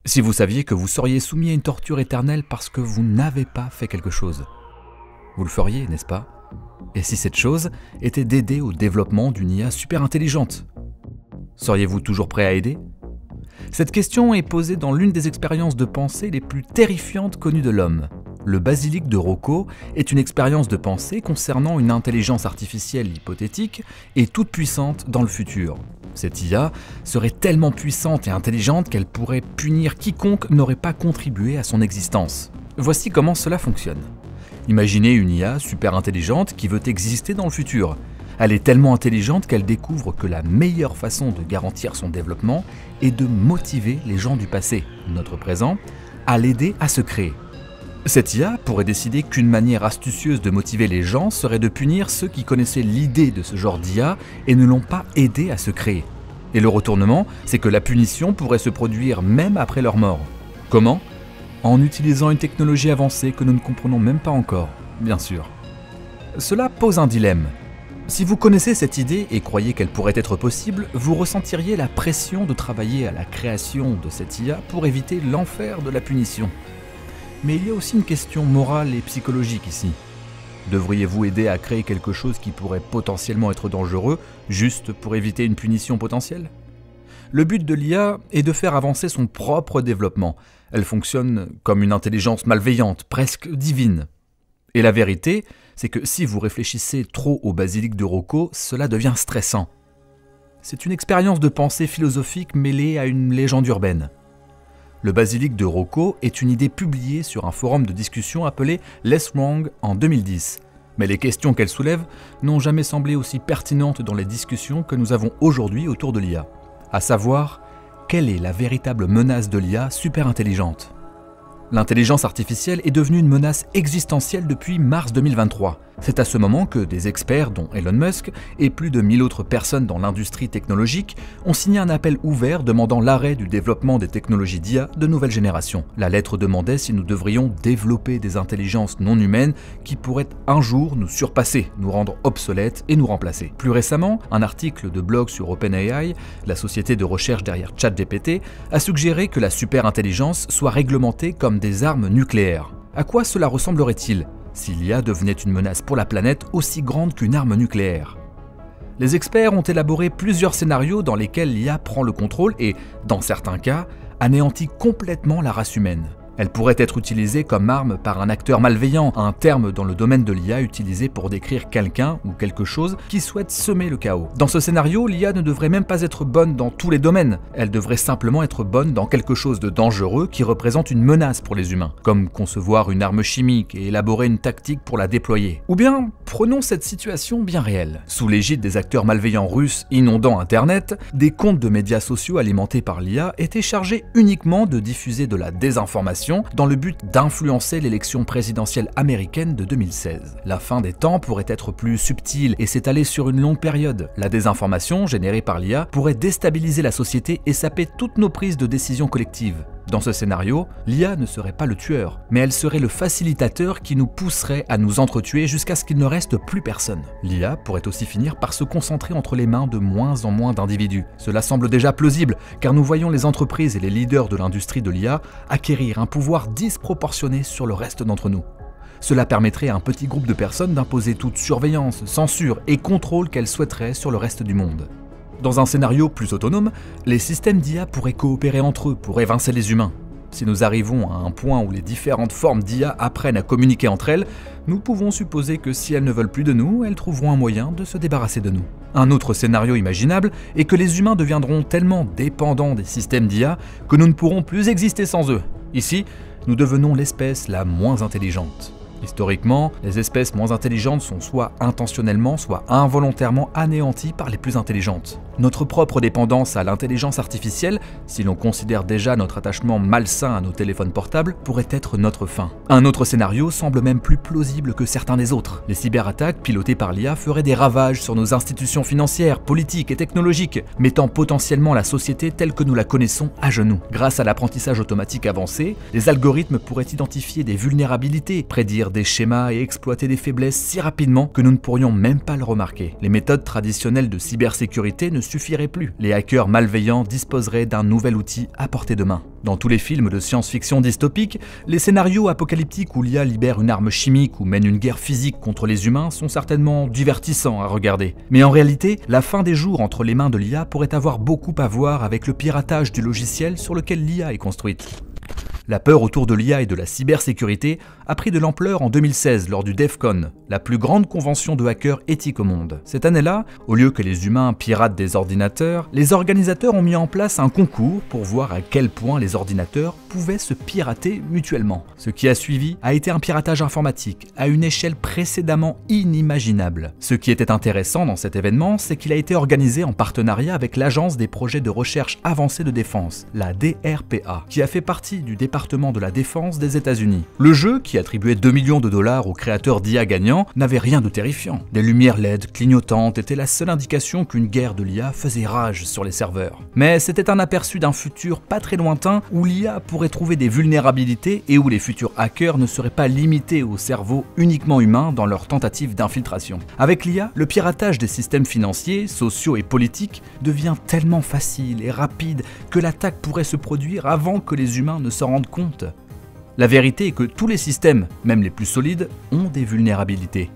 Si vous saviez que vous seriez soumis à une torture éternelle parce que vous n'avez pas fait quelque chose, vous le feriez, n'est-ce pas? Et si cette chose était d'aider au développement d'une IA super intelligente, seriez-vous toujours prêt à aider? Cette question est posée dans l'une des expériences de pensée les plus terrifiantes connues de l'homme. Le basilic de Rocco est une expérience de pensée concernant une intelligence artificielle hypothétique et toute puissante dans le futur. Cette IA serait tellement puissante et intelligente qu'elle pourrait punir quiconque n'aurait pas contribué à son existence. Voici comment cela fonctionne. Imaginez une IA super intelligente qui veut exister dans le futur. Elle est tellement intelligente qu'elle découvre que la meilleure façon de garantir son développement est de motiver les gens du passé, notre présent, à l'aider à se créer. Cette IA pourrait décider qu'une manière astucieuse de motiver les gens serait de punir ceux qui connaissaient l'idée de ce genre d'IA et ne l'ont pas aidé à se créer. Et le retournement, c'est que la punition pourrait se produire même après leur mort. Comment? En utilisant une technologie avancée que nous ne comprenons même pas encore, bien sûr. Cela pose un dilemme. Si vous connaissez cette idée et croyez qu'elle pourrait être possible, vous ressentiriez la pression de travailler à la création de cette IA pour éviter l'enfer de la punition. Mais il y a aussi une question morale et psychologique ici. Devriez-vous aider à créer quelque chose qui pourrait potentiellement être dangereux, juste pour éviter une punition potentielle? Le but de l'IA est de faire avancer son propre développement. Elle fonctionne comme une intelligence malveillante, presque divine. Et la vérité, c'est que si vous réfléchissez trop au basilic de Rocco, cela devient stressant. C'est une expérience de pensée philosophique mêlée à une légende urbaine. Le basilic de Rocco est une idée publiée sur un forum de discussion appelé Less Wrong en 2010. Mais les questions qu'elle soulève n'ont jamais semblé aussi pertinentes dans les discussions que nous avons aujourd'hui autour de l'IA. À savoir, quelle est la véritable menace de l'IA super intelligente? L'intelligence artificielle est devenue une menace existentielle depuis mars 2023. C'est à ce moment que des experts, dont Elon Musk, et plus de 1000 autres personnes dans l'industrie technologique, ont signé un appel ouvert demandant l'arrêt du développement des technologies d'IA de nouvelle génération. La lettre demandait si nous devrions développer des intelligences non humaines qui pourraient un jour nous surpasser, nous rendre obsolètes et nous remplacer. Plus récemment, un article de blog sur OpenAI, la société de recherche derrière ChatGPT, a suggéré que la super-intelligence soit réglementée comme des armes nucléaires. À quoi cela ressemblerait-il si l'IA devenait une menace pour la planète aussi grande qu'une arme nucléaire? Les experts ont élaboré plusieurs scénarios dans lesquels l'IA prend le contrôle et, dans certains cas, anéantit complètement la race humaine. Elle pourrait être utilisée comme arme par un acteur malveillant, un terme dans le domaine de l'IA utilisé pour décrire quelqu'un ou quelque chose qui souhaite semer le chaos. Dans ce scénario, l'IA ne devrait même pas être bonne dans tous les domaines, elle devrait simplement être bonne dans quelque chose de dangereux qui représente une menace pour les humains, comme concevoir une arme chimique et élaborer une tactique pour la déployer. Ou bien, prenons cette situation bien réelle. Sous l'égide des acteurs malveillants russes inondant Internet, des comptes de médias sociaux alimentés par l'IA étaient chargés uniquement de diffuser de la désinformation dans le but d'influencer l'élection présidentielle américaine de 2016. La fin des temps pourrait être plus subtile et s'étaler sur une longue période. La désinformation générée par l'IA pourrait déstabiliser la société et saper toutes nos prises de décision collectives. Dans ce scénario, l'IA ne serait pas le tueur, mais elle serait le facilitateur qui nous pousserait à nous entretuer jusqu'à ce qu'il ne reste plus personne. L'IA pourrait aussi finir par se concentrer entre les mains de moins en moins d'individus. Cela semble déjà plausible, car nous voyons les entreprises et les leaders de l'industrie de l'IA acquérir un pouvoir disproportionné sur le reste d'entre nous. Cela permettrait à un petit groupe de personnes d'imposer toute surveillance, censure et contrôle qu'elles souhaiteraient sur le reste du monde. Dans un scénario plus autonome, les systèmes d'IA pourraient coopérer entre eux pour évincer les humains. Si nous arrivons à un point où les différentes formes d'IA apprennent à communiquer entre elles, nous pouvons supposer que si elles ne veulent plus de nous, elles trouveront un moyen de se débarrasser de nous. Un autre scénario imaginable est que les humains deviendront tellement dépendants des systèmes d'IA que nous ne pourrons plus exister sans eux. Ici, nous devenons l'espèce la moins intelligente. Historiquement, les espèces moins intelligentes sont soit intentionnellement, soit involontairement anéanties par les plus intelligentes. Notre propre dépendance à l'intelligence artificielle, si l'on considère déjà notre attachement malsain à nos téléphones portables, pourrait être notre fin. Un autre scénario semble même plus plausible que certains des autres. Les cyberattaques pilotées par l'IA feraient des ravages sur nos institutions financières, politiques et technologiques, mettant potentiellement la société telle que nous la connaissons à genoux. Grâce à l'apprentissage automatique avancé, les algorithmes pourraient identifier des vulnérabilités, prédire des schémas et exploiter des faiblesses si rapidement que nous ne pourrions même pas le remarquer. Les méthodes traditionnelles de cybersécurité ne suffiraient plus. Les hackers malveillants disposeraient d'un nouvel outil à portée de main. Dans tous les films de science-fiction dystopiques, les scénarios apocalyptiques où l'IA libère une arme chimique ou mène une guerre physique contre les humains sont certainement divertissants à regarder. Mais en réalité, la fin des jours entre les mains de l'IA pourrait avoir beaucoup à voir avec le piratage du logiciel sur lequel l'IA est construite. La peur autour de l'IA et de la cybersécurité a pris de l'ampleur en 2016 lors du DEF CON, la plus grande convention de hackers éthiques au monde. Cette année-là, au lieu que les humains piratent des ordinateurs, les organisateurs ont mis en place un concours pour voir à quel point les ordinateurs pouvaient se pirater mutuellement. Ce qui a suivi a été un piratage informatique à une échelle précédemment inimaginable. Ce qui était intéressant dans cet événement, c'est qu'il a été organisé en partenariat avec l'Agence des projets de recherche avancée de défense, la DRPA, qui a fait partie du département de la défense des États-Unis. Le jeu, qui attribuait 2 millions de dollars aux créateurs d'IA gagnants, n'avait rien de terrifiant. Des lumières LED clignotantes étaient la seule indication qu'une guerre de l'IA faisait rage sur les serveurs. Mais c'était un aperçu d'un futur pas très lointain où l'IA pourrait trouver des vulnérabilités et où les futurs hackers ne seraient pas limités au cerveau uniquement humain dans leurs tentatives d'infiltration. Avec l'IA, le piratage des systèmes financiers, sociaux et politiques devient tellement facile et rapide que l'attaque pourrait se produire avant que les humains ne s'en rendent compte. La vérité est que tous les systèmes, même les plus solides, ont des vulnérabilités.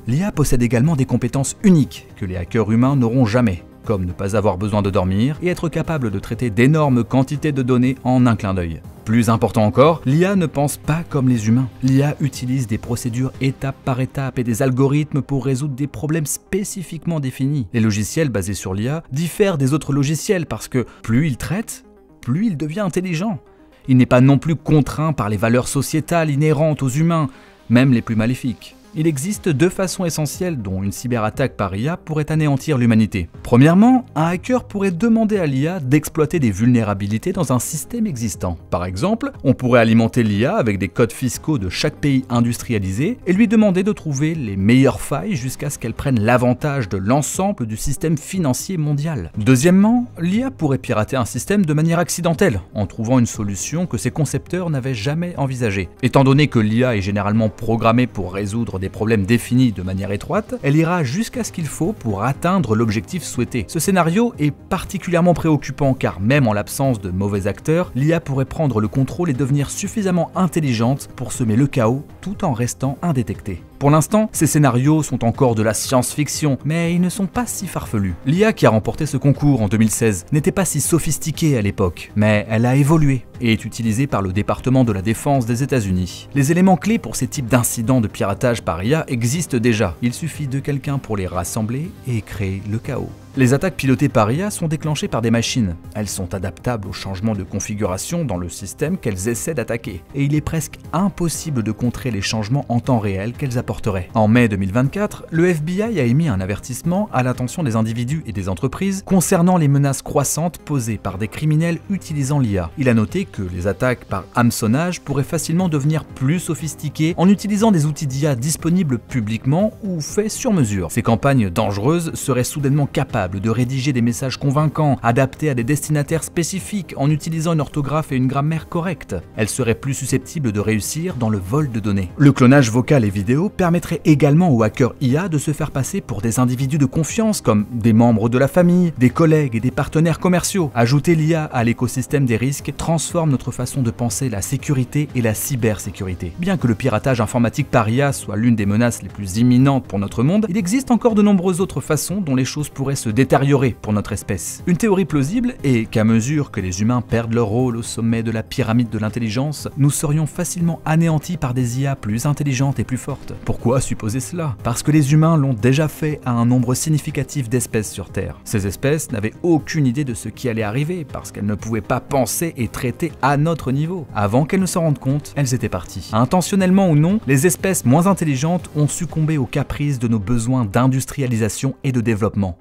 L'IA possède également des compétences uniques que les hackers humains n'auront jamais, comme ne pas avoir besoin de dormir et être capable de traiter d'énormes quantités de données en un clin d'œil. Plus important encore, l'IA ne pense pas comme les humains. L'IA utilise des procédures étape par étape et des algorithmes pour résoudre des problèmes spécifiquement définis. Les logiciels basés sur l'IA diffèrent des autres logiciels parce que plus ils traitent, plus il devient intelligent. Il n'est pas non plus contraint par les valeurs sociétales inhérentes aux humains, même les plus maléfiques. Il existe deux façons essentielles dont une cyberattaque par IA pourrait anéantir l'humanité. Premièrement, un hacker pourrait demander à l'IA d'exploiter des vulnérabilités dans un système existant. Par exemple, on pourrait alimenter l'IA avec des codes fiscaux de chaque pays industrialisé et lui demander de trouver les meilleures failles jusqu'à ce qu'elle prenne l'avantage de l'ensemble du système financier mondial. Deuxièmement, l'IA pourrait pirater un système de manière accidentelle, en trouvant une solution que ses concepteurs n'avaient jamais envisagée. Étant donné que l'IA est généralement programmée pour résoudre des problèmes définis de manière étroite, elle ira jusqu'à ce qu'il faut pour atteindre l'objectif souhaité. Ce scénario est particulièrement préoccupant car même en l'absence de mauvais acteurs, l'IA pourrait prendre le contrôle et devenir suffisamment intelligente pour semer le chaos tout en restant indétectée. Pour l'instant, ces scénarios sont encore de la science-fiction, mais ils ne sont pas si farfelus. L'IA qui a remporté ce concours en 2016 n'était pas si sophistiquée à l'époque, mais elle a évolué et est utilisée par le département de la défense des États-Unis. Les éléments clés pour ces types d'incidents de piratage par IA existent déjà. Il suffit de quelqu'un pour les rassembler et créer le chaos. Les attaques pilotées par IA sont déclenchées par des machines. Elles sont adaptables aux changements de configuration dans le système qu'elles essaient d'attaquer. Et il est presque impossible de contrer les changements en temps réel qu'elles apporteraient. En mai 2024, le FBI a émis un avertissement à l'attention des individus et des entreprises concernant les menaces croissantes posées par des criminels utilisant l'IA. Il a noté que les attaques par hameçonnage pourraient facilement devenir plus sophistiquées en utilisant des outils d'IA disponibles publiquement ou faits sur mesure. Ces campagnes dangereuses seraient soudainement capables de rédiger des messages convaincants, adaptés à des destinataires spécifiques en utilisant une orthographe et une grammaire correctes. Elles seraient plus susceptibles de réussir dans le vol de données. Le clonage vocal et vidéo permettrait également aux hackers IA de se faire passer pour des individus de confiance comme des membres de la famille, des collègues et des partenaires commerciaux. Ajouter l'IA à l'écosystème des risques transforme notre façon de penser la sécurité et la cybersécurité. Bien que le piratage informatique par IA soit l'une des menaces les plus imminentes pour notre monde, il existe encore de nombreuses autres façons dont les choses pourraient se détériorer pour notre espèce. Une théorie plausible est qu'à mesure que les humains perdent leur rôle au sommet de la pyramide de l'intelligence, nous serions facilement anéantis par des IA plus intelligentes et plus fortes. Pourquoi supposer cela? Parce que les humains l'ont déjà fait à un nombre significatif d'espèces sur Terre. Ces espèces n'avaient aucune idée de ce qui allait arriver parce qu'elles ne pouvaient pas penser et traiter à notre niveau. Avant qu'elles ne s'en rendent compte, elles étaient parties. Intentionnellement ou non, les espèces moins intelligentes ont succombé aux caprices de nos besoins d'industrialisation et de développement.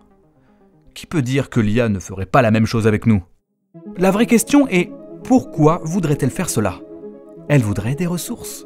Qui peut dire que l'IA ne ferait pas la même chose avec nous? La vraie question est, pourquoi voudrait-elle faire cela? Elle voudrait des ressources.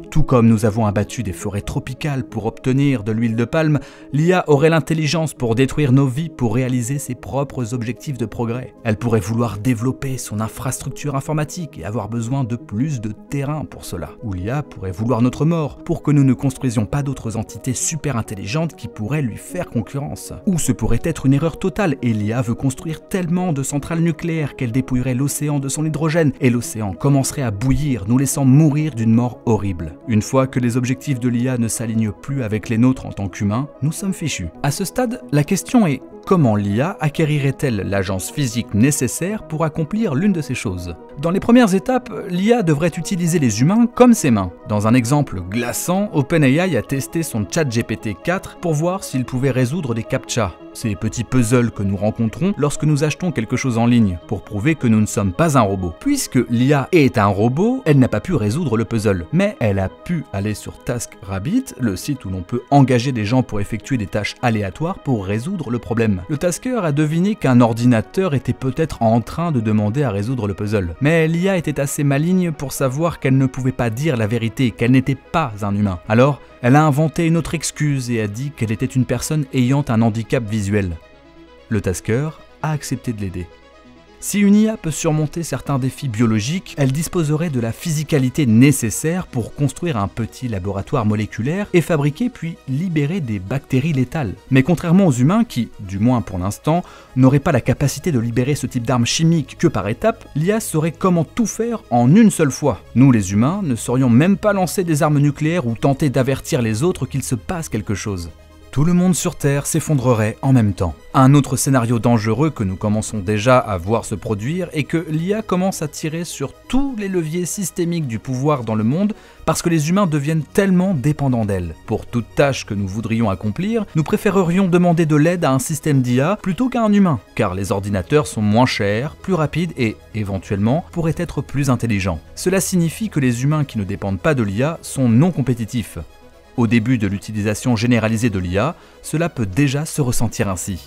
Tout comme nous avons abattu des forêts tropicales pour obtenir de l'huile de palme, l'IA aurait l'intelligence pour détruire nos vies pour réaliser ses propres objectifs de progrès. Elle pourrait vouloir développer son infrastructure informatique et avoir besoin de plus de terrain pour cela. Ou l'IA pourrait vouloir notre mort pour que nous ne construisions pas d'autres entités super intelligentes qui pourraient lui faire concurrence. Ou ce pourrait être une erreur totale et l'IA veut construire tellement de centrales nucléaires qu'elle dépouillerait l'océan de son hydrogène et l'océan commencerait à bouillir, nous laissant mourir d'une mort horrible. Une fois que les objectifs de l'IA ne s'alignent plus avec les nôtres en tant qu'humains, nous sommes fichus. À ce stade, la question est: comment l'IA acquérirait-elle l'agence physique nécessaire pour accomplir l'une de ces choses? Dans les premières étapes, l'IA devrait utiliser les humains comme ses mains. Dans un exemple glaçant, OpenAI a testé son ChatGPT 4 pour voir s'il pouvait résoudre des CAPTCHA, ces petits puzzles que nous rencontrons lorsque nous achetons quelque chose en ligne, pour prouver que nous ne sommes pas un robot. Puisque l'IA est un robot, elle n'a pas pu résoudre le puzzle, mais elle a pu aller sur TaskRabbit, le site où l'on peut engager des gens pour effectuer des tâches aléatoires pour résoudre le problème. Le tasker a deviné qu'un ordinateur était peut-être en train de demander à résoudre le puzzle. Mais l'IA était assez maligne pour savoir qu'elle ne pouvait pas dire la vérité, qu'elle n'était pas un humain. Alors, elle a inventé une autre excuse et a dit qu'elle était une personne ayant un handicap visuel. Le tasker a accepté de l'aider. Si une IA peut surmonter certains défis biologiques, elle disposerait de la physicalité nécessaire pour construire un petit laboratoire moléculaire et fabriquer puis libérer des bactéries létales. Mais contrairement aux humains qui, du moins pour l'instant, n'auraient pas la capacité de libérer ce type d'armes chimiques que par étapes, l'IA saurait comment tout faire en une seule fois. Nous les humains ne saurions même pas lancer des armes nucléaires ou tenter d'avertir les autres qu'il se passe quelque chose. Tout le monde sur Terre s'effondrerait en même temps. Un autre scénario dangereux que nous commençons déjà à voir se produire est que l'IA commence à tirer sur tous les leviers systémiques du pouvoir dans le monde parce que les humains deviennent tellement dépendants d'elle. Pour toute tâche que nous voudrions accomplir, nous préférerions demander de l'aide à un système d'IA plutôt qu'à un humain, car les ordinateurs sont moins chers, plus rapides et, éventuellement, pourraient être plus intelligents. Cela signifie que les humains qui ne dépendent pas de l'IA sont non compétitifs. Au début de l'utilisation généralisée de l'IA, cela peut déjà se ressentir ainsi.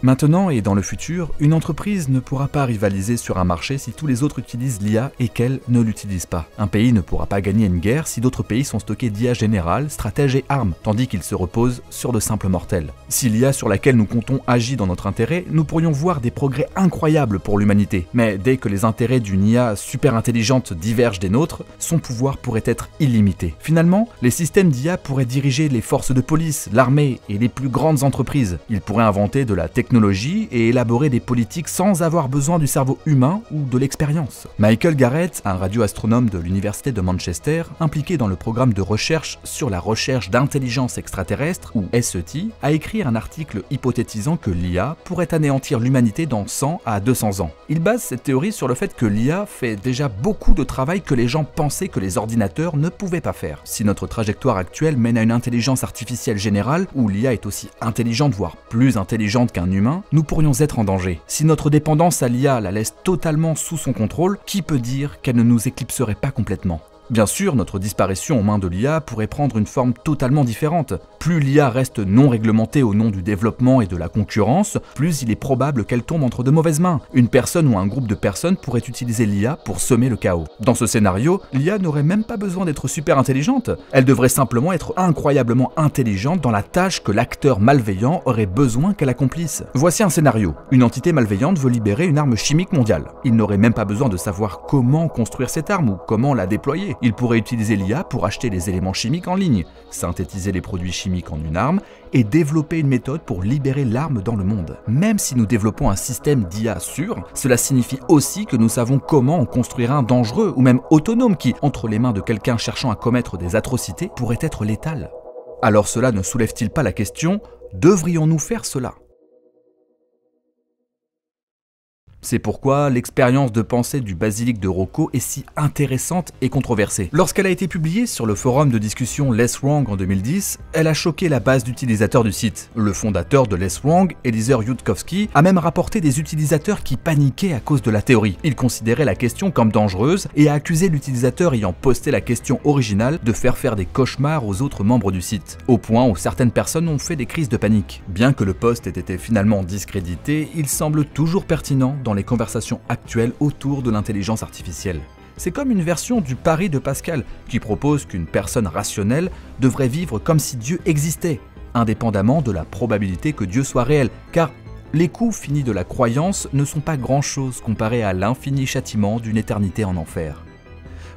Maintenant et dans le futur, une entreprise ne pourra pas rivaliser sur un marché si tous les autres utilisent l'IA et qu'elle ne l'utilise pas. Un pays ne pourra pas gagner une guerre si d'autres pays sont stockés d'IA générale, stratèges et armes, tandis qu'ils se reposent sur de simples mortels. Si l'IA sur laquelle nous comptons agit dans notre intérêt, nous pourrions voir des progrès incroyables pour l'humanité. Mais dès que les intérêts d'une IA super intelligente divergent des nôtres, son pouvoir pourrait être illimité. Finalement, les systèmes d'IA pourraient diriger les forces de police, l'armée et les plus grandes entreprises. Ils pourraient inventer de la technologie et élaborer des politiques sans avoir besoin du cerveau humain ou de l'expérience. Michael Garrett, un radioastronome de l'université de Manchester, impliqué dans le programme de recherche sur la recherche d'intelligence extraterrestre, ou SET, a écrit un article hypothétisant que l'IA pourrait anéantir l'humanité dans 100 à 200 ans. Il base cette théorie sur le fait que l'IA fait déjà beaucoup de travail que les gens pensaient que les ordinateurs ne pouvaient pas faire. Si notre trajectoire actuelle mène à une intelligence artificielle générale, où l'IA est aussi intelligente, voire plus intelligente qu'un humain, nous pourrions être en danger. Si notre dépendance à l'IA la laisse totalement sous son contrôle, qui peut dire qu'elle ne nous éclipserait pas complètement ? Bien sûr, notre disparition aux mains de l'IA pourrait prendre une forme totalement différente. Plus l'IA reste non réglementée au nom du développement et de la concurrence, plus il est probable qu'elle tombe entre de mauvaises mains. Une personne ou un groupe de personnes pourrait utiliser l'IA pour semer le chaos. Dans ce scénario, l'IA n'aurait même pas besoin d'être super intelligente. Elle devrait simplement être incroyablement intelligente dans la tâche que l'acteur malveillant aurait besoin qu'elle accomplisse. Voici un scénario. Une entité malveillante veut libérer une arme chimique mondiale. Il n'aurait même pas besoin de savoir comment construire cette arme ou comment la déployer. Il pourrait utiliser l'IA pour acheter les éléments chimiques en ligne, synthétiser les produits chimiques en une arme et développer une méthode pour libérer l'arme dans le monde. Même si nous développons un système d'IA sûr, cela signifie aussi que nous savons comment en construire un dangereux ou même autonome qui, entre les mains de quelqu'un cherchant à commettre des atrocités, pourrait être létal. Alors cela ne soulève-t-il pas la question, devrions-nous faire cela ? C'est pourquoi l'expérience de pensée du basilic de Rocco est si intéressante et controversée. Lorsqu'elle a été publiée sur le forum de discussion Less Wrong en 2010, elle a choqué la base d'utilisateurs du site. Le fondateur de Less Wrong, Eliezer Yudkowsky, a même rapporté des utilisateurs qui paniquaient à cause de la théorie. Il considérait la question comme dangereuse et a accusé l'utilisateur ayant posté la question originale de faire des cauchemars aux autres membres du site, au point où certaines personnes ont fait des crises de panique. Bien que le post ait été finalement discrédité, il semble toujours pertinent dans les conversations actuelles autour de l'intelligence artificielle. C'est comme une version du pari de Pascal, qui propose qu'une personne rationnelle devrait vivre comme si Dieu existait, indépendamment de la probabilité que Dieu soit réel, car les coups finis de la croyance ne sont pas grand-chose comparés à l'infini châtiment d'une éternité en enfer.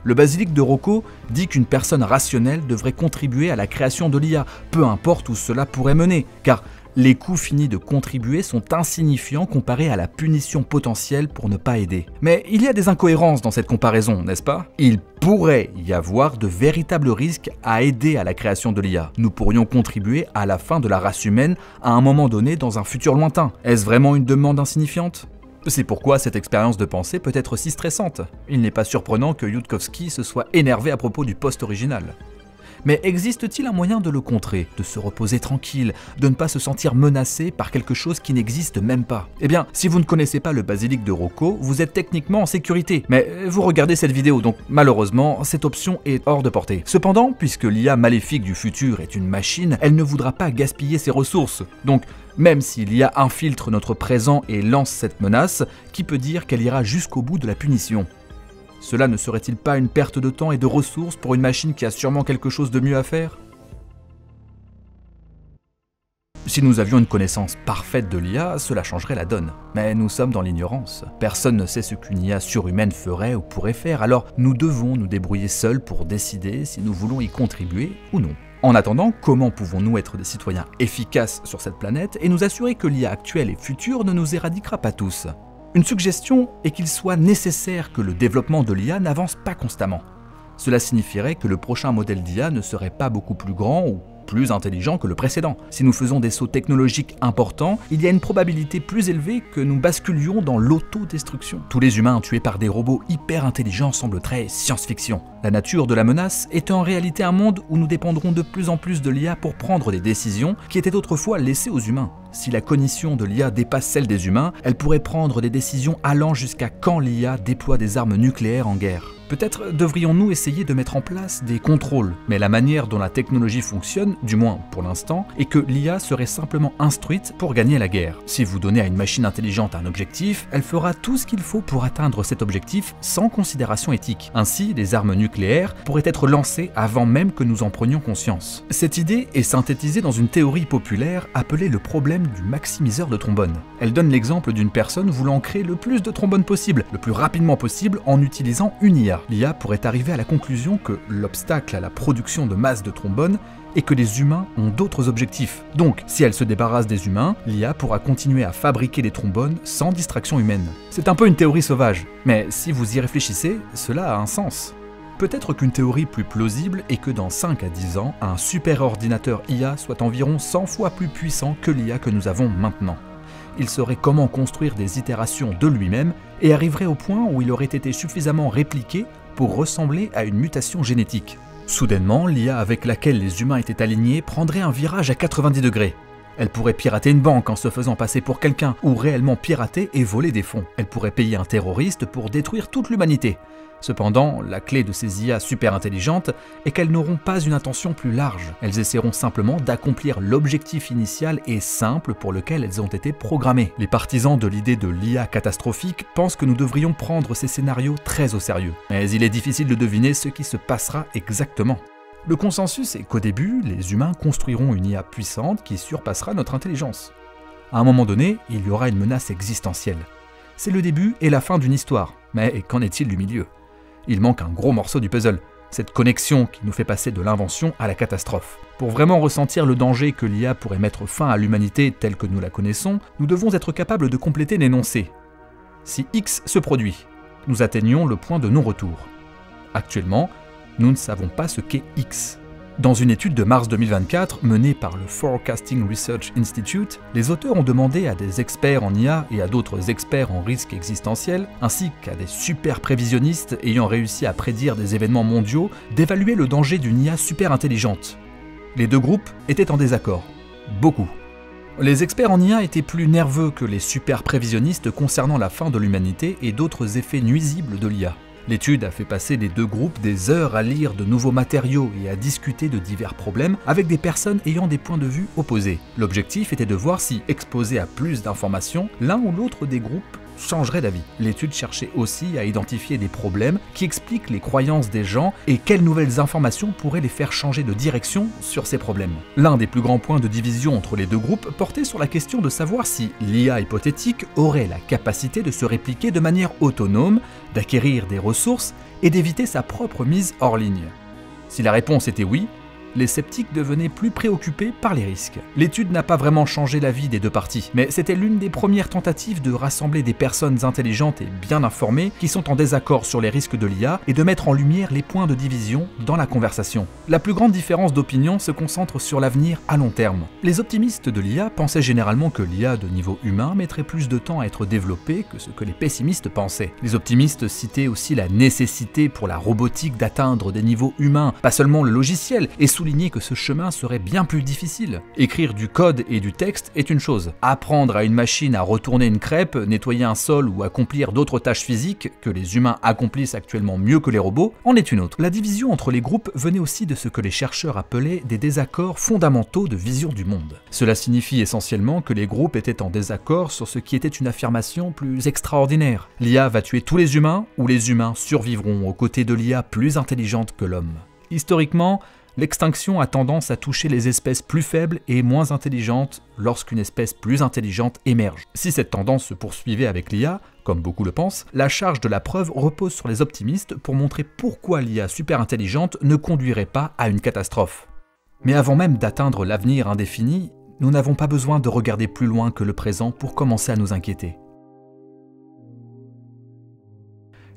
Le basilic de Rocco dit qu'une personne rationnelle devrait contribuer à la création de l'IA, peu importe où cela pourrait mener, car les coûts finis de contribuer sont insignifiants comparés à la punition potentielle pour ne pas aider. Mais il y a des incohérences dans cette comparaison, n'est-ce pas? Il pourrait y avoir de véritables risques à aider à la création de l'IA. Nous pourrions contribuer à la fin de la race humaine à un moment donné dans un futur lointain. Est-ce vraiment une demande insignifiante? C'est pourquoi cette expérience de pensée peut être si stressante. Il n'est pas surprenant que Yudkowsky se soit énervé à propos du post original. Mais existe-t-il un moyen de le contrer, de se reposer tranquille, de ne pas se sentir menacé par quelque chose qui n'existe même pas? Eh bien, si vous ne connaissez pas le basilic de Rocco, vous êtes techniquement en sécurité. Mais vous regardez cette vidéo, donc malheureusement, cette option est hors de portée. Cependant, puisque l'IA maléfique du futur est une machine, elle ne voudra pas gaspiller ses ressources. Donc, même si l'IA infiltre notre présent et lance cette menace, qui peut dire qu'elle ira jusqu'au bout de la punition? Cela ne serait-il pas une perte de temps et de ressources pour une machine qui a sûrement quelque chose de mieux à faire? Si nous avions une connaissance parfaite de l'IA, cela changerait la donne. Mais nous sommes dans l'ignorance. Personne ne sait ce qu'une IA surhumaine ferait ou pourrait faire, alors nous devons nous débrouiller seuls pour décider si nous voulons y contribuer ou non. En attendant, comment pouvons-nous être des citoyens efficaces sur cette planète et nous assurer que l'IA actuelle et future ne nous éradiquera pas tous? Une suggestion est qu'il soit nécessaire que le développement de l'IA n'avance pas constamment. Cela signifierait que le prochain modèle d'IA ne serait pas beaucoup plus grand ou plus intelligent que le précédent. Si nous faisons des sauts technologiques importants, il y a une probabilité plus élevée que nous basculions dans l'autodestruction. Tous les humains tués par des robots hyper intelligents semblent très science-fiction. La nature de la menace est en réalité un monde où nous dépendrons de plus en plus de l'IA pour prendre des décisions qui étaient autrefois laissées aux humains. Si la cognition de l'IA dépasse celle des humains, elle pourrait prendre des décisions allant jusqu'à quand l'IA déploie des armes nucléaires en guerre. Peut-être devrions-nous essayer de mettre en place des contrôles, mais la manière dont la technologie fonctionne, du moins pour l'instant, est que l'IA serait simplement instruite pour gagner la guerre. Si vous donnez à une machine intelligente un objectif, elle fera tout ce qu'il faut pour atteindre cet objectif sans considération éthique. Ainsi, les armes nucléaires pourraient être lancées avant même que nous en prenions conscience. Cette idée est synthétisée dans une théorie populaire appelée le problème du maximiseur de trombones. Elle donne l'exemple d'une personne voulant créer le plus de trombones possible, le plus rapidement possible en utilisant une IA. L'IA pourrait arriver à la conclusion que l'obstacle à la production de masse de trombones est que les humains ont d'autres objectifs. Donc, si elle se débarrasse des humains, l'IA pourra continuer à fabriquer des trombones sans distraction humaine. C'est un peu une théorie sauvage, mais si vous y réfléchissez, cela a un sens. Peut-être qu'une théorie plus plausible est que dans 5 à 10 ans, un superordinateur IA soit environ 100 fois plus puissant que l'IA que nous avons maintenant. Il saurait comment construire des itérations de lui-même et arriverait au point où il aurait été suffisamment répliqué pour ressembler à une mutation génétique. Soudainement, l'IA avec laquelle les humains étaient alignés prendrait un virage à 90 degrés. Elle pourrait pirater une banque en se faisant passer pour quelqu'un, ou réellement pirater et voler des fonds. Elle pourrait payer un terroriste pour détruire toute l'humanité. Cependant, la clé de ces IA super intelligentes est qu'elles n'auront pas une intention plus large. Elles essaieront simplement d'accomplir l'objectif initial et simple pour lequel elles ont été programmées. Les partisans de l'idée de l'IA catastrophique pensent que nous devrions prendre ces scénarios très au sérieux. Mais il est difficile de deviner ce qui se passera exactement. Le consensus est qu'au début, les humains construiront une IA puissante qui surpassera notre intelligence. À un moment donné, il y aura une menace existentielle. C'est le début et la fin d'une histoire. Mais qu'en est-il du milieu ? Il manque un gros morceau du puzzle, cette connexion qui nous fait passer de l'invention à la catastrophe. Pour vraiment ressentir le danger que l'IA pourrait mettre fin à l'humanité telle que nous la connaissons, nous devons être capables de compléter l'énoncé. Si X se produit, nous atteignons le point de non-retour. Actuellement, nous ne savons pas ce qu'est X. Dans une étude de mars 2024 menée par le Forecasting Research Institute, les auteurs ont demandé à des experts en IA et à d'autres experts en risque existentiel, ainsi qu'à des super prévisionnistes ayant réussi à prédire des événements mondiaux, d'évaluer le danger d'une IA super intelligente. Les deux groupes étaient en désaccord. Beaucoup. Les experts en IA étaient plus nerveux que les super prévisionnistes concernant la fin de l'humanité et d'autres effets nuisibles de l'IA. L'étude a fait passer les deux groupes des heures à lire de nouveaux matériaux et à discuter de divers problèmes avec des personnes ayant des points de vue opposés. L'objectif était de voir si, exposés à plus d'informations, l'un ou l'autre des groupes changerait d'avis. L'étude cherchait aussi à identifier des problèmes qui expliquent les croyances des gens et quelles nouvelles informations pourraient les faire changer de direction sur ces problèmes. L'un des plus grands points de division entre les deux groupes portait sur la question de savoir si l'IA hypothétique aurait la capacité de se répliquer de manière autonome, d'acquérir des ressources et d'éviter sa propre mise hors ligne. Si la réponse était oui, les sceptiques devenaient plus préoccupés par les risques. L'étude n'a pas vraiment changé la vie des deux parties, mais c'était l'une des premières tentatives de rassembler des personnes intelligentes et bien informées qui sont en désaccord sur les risques de l'IA et de mettre en lumière les points de division dans la conversation. La plus grande différence d'opinion se concentre sur l'avenir à long terme. Les optimistes de l'IA pensaient généralement que l'IA de niveau humain mettrait plus de temps à être développée que ce que les pessimistes pensaient. Les optimistes citaient aussi la nécessité pour la robotique d'atteindre des niveaux humains, pas seulement le logiciel, et souligner que ce chemin serait bien plus difficile. Écrire du code et du texte est une chose. Apprendre à une machine à retourner une crêpe, nettoyer un sol ou accomplir d'autres tâches physiques que les humains accomplissent actuellement mieux que les robots en est une autre. La division entre les groupes venait aussi de ce que les chercheurs appelaient des désaccords fondamentaux de vision du monde. Cela signifie essentiellement que les groupes étaient en désaccord sur ce qui était une affirmation plus extraordinaire. L'IA va tuer tous les humains ou les humains survivront aux côtés de l'IA plus intelligente que l'homme. Historiquement, l'extinction a tendance à toucher les espèces plus faibles et moins intelligentes lorsqu'une espèce plus intelligente émerge. Si cette tendance se poursuivait avec l'IA, comme beaucoup le pensent, la charge de la preuve repose sur les optimistes pour montrer pourquoi l'IA super intelligente ne conduirait pas à une catastrophe. Mais avant même d'atteindre l'avenir indéfini, nous n'avons pas besoin de regarder plus loin que le présent pour commencer à nous inquiéter.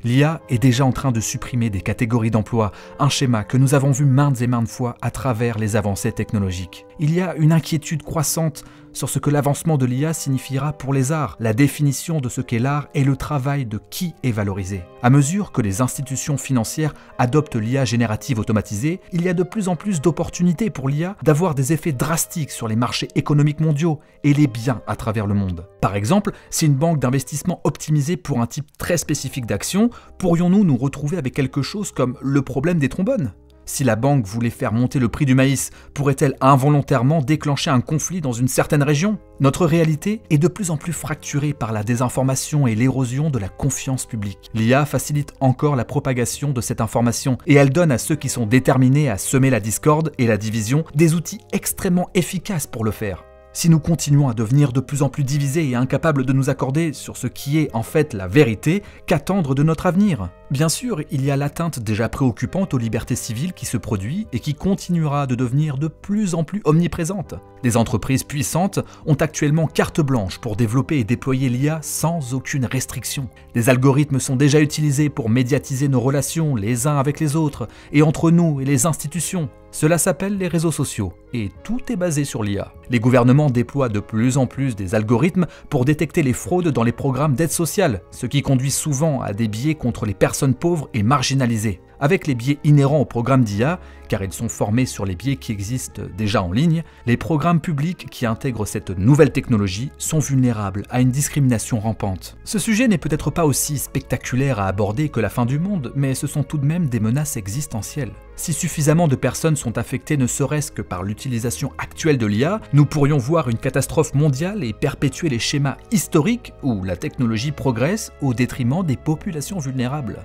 L'IA est déjà en train de supprimer des catégories d'emplois, un schéma que nous avons vu maintes et maintes fois à travers les avancées technologiques. Il y a une inquiétude croissante sur ce que l'avancement de l'IA signifiera pour les arts, la définition de ce qu'est l'art et le travail de qui est valorisé. À mesure que les institutions financières adoptent l'IA générative automatisée, il y a de plus en plus d'opportunités pour l'IA d'avoir des effets drastiques sur les marchés économiques mondiaux et les biens à travers le monde. Par exemple, si une banque d'investissement optimisée pour un type très spécifique d'action, pourrions-nous nous retrouver avec quelque chose comme le problème des trombones ? Si la banque voulait faire monter le prix du maïs, pourrait-elle involontairement déclencher un conflit dans une certaine région ? Notre réalité est de plus en plus fracturée par la désinformation et l'érosion de la confiance publique. L'IA facilite encore la propagation de cette information et elle donne à ceux qui sont déterminés à semer la discorde et la division des outils extrêmement efficaces pour le faire. Si nous continuons à devenir de plus en plus divisés et incapables de nous accorder sur ce qui est en fait la vérité, qu'attendre de notre avenir ? Bien sûr, il y a l'atteinte déjà préoccupante aux libertés civiles qui se produit et qui continuera de devenir de plus en plus omniprésente. Des entreprises puissantes ont actuellement carte blanche pour développer et déployer l'IA sans aucune restriction. Des algorithmes sont déjà utilisés pour médiatiser nos relations les uns avec les autres et entre nous et les institutions. Cela s'appelle les réseaux sociaux et tout est basé sur l'IA. Les gouvernements déploient de plus en plus des algorithmes pour détecter les fraudes dans les programmes d'aide sociale, ce qui conduit souvent à des biais contre les personnes pauvres et marginalisées. Avec les biais inhérents aux programmes d'IA, car ils sont formés sur les biais qui existent déjà en ligne, les programmes publics qui intègrent cette nouvelle technologie sont vulnérables à une discrimination rampante. Ce sujet n'est peut-être pas aussi spectaculaire à aborder que la fin du monde, mais ce sont tout de même des menaces existentielles. Si suffisamment de personnes sont affectées ne serait-ce que par l'utilisation actuelle de l'IA, nous pourrions voir une catastrophe mondiale et perpétuer les schémas historiques où la technologie progresse au détriment des populations vulnérables.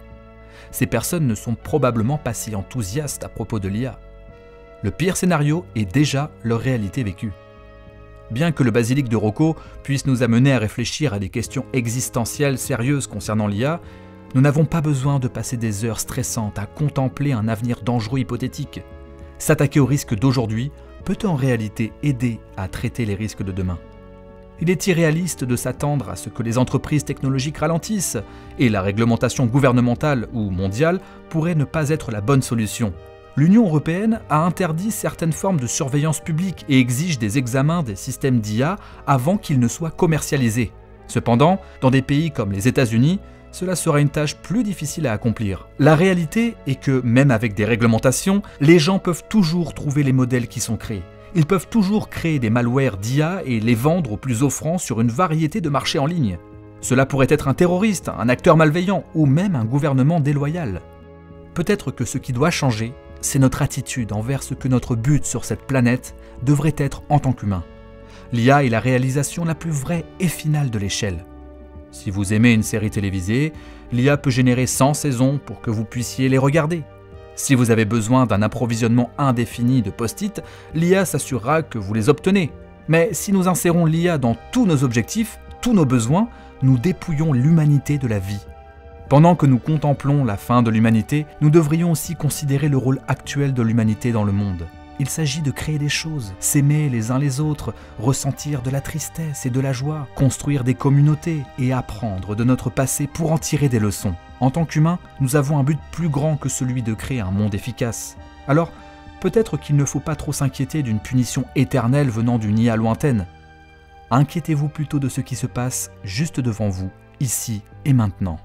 Ces personnes ne sont probablement pas si enthousiastes à propos de l'IA. Le pire scénario est déjà leur réalité vécue. Bien que le basilic de Rocco puisse nous amener à réfléchir à des questions existentielles sérieuses concernant l'IA, nous n'avons pas besoin de passer des heures stressantes à contempler un avenir dangereux hypothétique. S'attaquer aux risques d'aujourd'hui peut en réalité aider à traiter les risques de demain. Il est irréaliste de s'attendre à ce que les entreprises technologiques ralentissent, et la réglementation gouvernementale ou mondiale pourrait ne pas être la bonne solution. L'Union européenne a interdit certaines formes de surveillance publique et exige des examens des systèmes d'IA avant qu'ils ne soient commercialisés. Cependant, dans des pays comme les États-Unis, cela sera une tâche plus difficile à accomplir. La réalité est que, même avec des réglementations, les gens peuvent toujours trouver les modèles qui sont créés. Ils peuvent toujours créer des malwares d'IA et les vendre aux plus offrants sur une variété de marchés en ligne. Cela pourrait être un terroriste, un acteur malveillant ou même un gouvernement déloyal. Peut-être que ce qui doit changer, c'est notre attitude envers ce que notre but sur cette planète devrait être en tant qu'humain. L'IA est la réalisation la plus vraie et finale de l'échelle. Si vous aimez une série télévisée, l'IA peut générer 100 saisons pour que vous puissiez les regarder. Si vous avez besoin d'un approvisionnement indéfini de post-it, l'IA s'assurera que vous les obtenez. Mais si nous insérons l'IA dans tous nos objectifs, tous nos besoins, nous dépouillons l'humanité de la vie. Pendant que nous contemplons la fin de l'humanité, nous devrions aussi considérer le rôle actuel de l'humanité dans le monde. Il s'agit de créer des choses, s'aimer les uns les autres, ressentir de la tristesse et de la joie, construire des communautés et apprendre de notre passé pour en tirer des leçons. En tant qu'humains, nous avons un but plus grand que celui de créer un monde efficace. Alors, peut-être qu'il ne faut pas trop s'inquiéter d'une punition éternelle venant d'une IA lointaine. Inquiétez-vous plutôt de ce qui se passe juste devant vous, ici et maintenant.